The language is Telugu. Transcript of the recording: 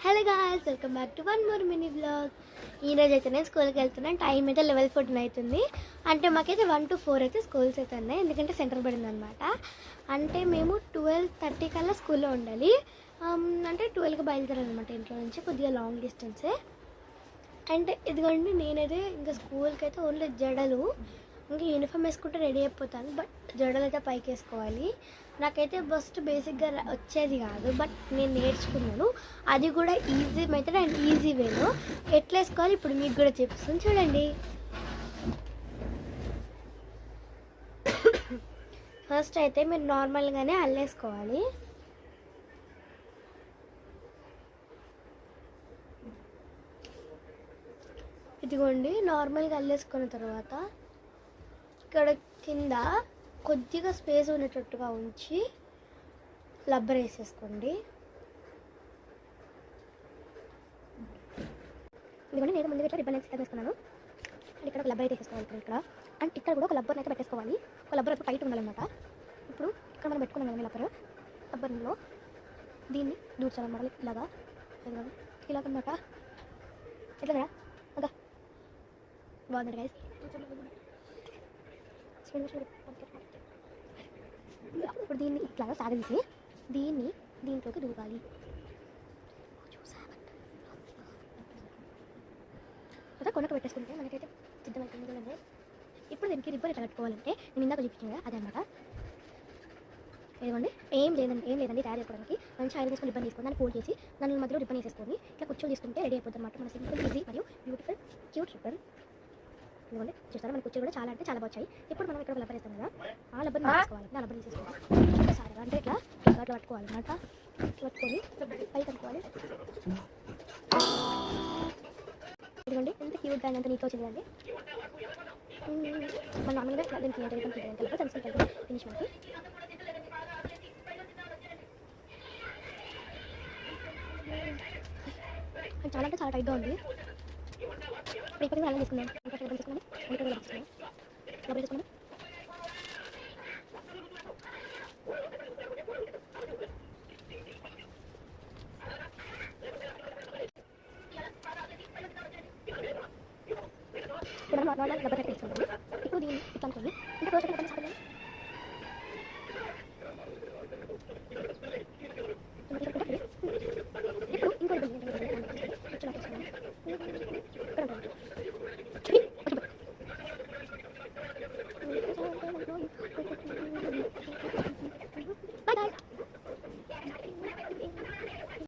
Hello guys, welcome back to one more mini blog. ఈరోజు అయితే నేను స్కూల్కి వెళ్తున్నాను. టైం అయితే 11:14 అవుతుంది. అంటే మాకైతే 1 to 4 అయితే స్కూల్స్ అయితే ఉన్నాయి, ఎందుకంటే సెంటర్ పడింది అనమాట. అంటే మేము 12:30 కల్లా స్కూల్లో ఉండాలి. అంటే 12కి బయలుదేరాలన్నమాట ఇంట్లో నుంచి, కొద్దిగా లాంగ్ డిస్టెన్సే. అంటే ఇదిగోండి, నేనైతే ఇంకా స్కూల్కి అయితే ఓన్లీ జడలు, ఇంకా యూనిఫామ్ వేసుకుంటే రెడీ అయిపోతాను. బట్ జడలు అయితే పైకి వేసుకోవాలి. నాకైతే ఫస్ట్ బేసిక్గా వచ్చేది కాదు, బట్ నేను నేర్చుకున్నాను. అది కూడా ఈజీ మెథడ్ అండ్ ఈజీ వేలో ఎట్లా వేసుకోవాలి ఇప్పుడు మీకు కూడా చెప్తాను, చూడండి. ఫస్ట్ అయితే మీరు నార్మల్గానే అల్లేసుకోవాలి. ఇదిగోండి, నార్మల్గా అల్లేసుకున్న తర్వాత ఇక్కడ కింద కొద్దిగా స్పేస్ ఉండేటట్టుగా ఉంచి రబ్బర్ వేసేసుకోండి. ఇదిగోండి, నేను ముందుగా రిబ్బన్ అయితే వేసుకున్నాను. అండ్ ఇక్కడ ఒక రబ్బర్ అయితే వేసుకోవాలి. ఇక్కడ అండ్ ఇక్కడ కూడా ఒక రబ్బర్ని అయితే పెట్టేసుకోవాలి. ఒక రబ్బర్ అయితే టైట్ ఉండాలన్నమాట. ఇప్పుడు ఇక్కడ మనం పెట్టుకున్నాం కదా రబ్బర్లో దీన్ని దూర్చాలన్నమాట. ఇలాగా ఇలాగన్నమాట. ఎట్లా కదా అదా బాగుంది గైస్. ఇప్పుడు దీన్ని ఇట్లాగా సాగదీసి దీంట్లోకి దూకాలి. అదే కొనకు పెట్టేసుకుంటే మనకైతే సిద్ధమవుతుంది కదండి. ఇప్పుడు దీనికి రిబ్బన్ ఎట్లా కట్టుకోవాలంటే నేను ఇందాక చూపించాను కదా, అదే అనమాట. ఇదిగోండి, ఏం లేదండి తయారు చేసుకోవడానికి. మంచి ఆయిల్ తీసుకొని రిబ్బన్ తీసుకొని దాన్ని ఫోల్డ్ చేసి దాని మధ్యలో రిబ్బన్ వేసేసుకొని ఇట్లా కూర్చొని తీసుకుంటే రెడీ అయిపోతుంది అనమాట. మన సింపుల్, ఈజీ మరియు బ్యూటిఫుల్ క్యూట్ రిబ్బన్. ఇదిగోండి, చూస్తారా, మన కుర్చీలు కూడా చాలా అంటే చాలా వచ్చాయి. ఇప్పుడు మనం ఇక్కడ లబ్బర్ వేస్తాం కదా, ఆ లబ్బర్ని తీసుకోవాలి. ఆ లబ్బర్ తీసేసుకోవాలి ఒకసారి. అంటే ఇట్లా అట్లా పట్టుకోవాలి అనమాట. పట్టుకొని పైకి అనుకోవాలి. ఇదిగోండి, ఎంత క్యూట్గా ఎంత నీట్గా వచ్చింది అండి. మన నార్మల్గా దీనికి ఫినిష్ మనకి. చాలా అంటే చాలా టైట్గా ఉంది. ఇప్పుడు అలా తీసుకున్నాం. తీసుకున్నాం ఇప్పుడు మనం రబ్బర్ కట్టేసుకోవాలి.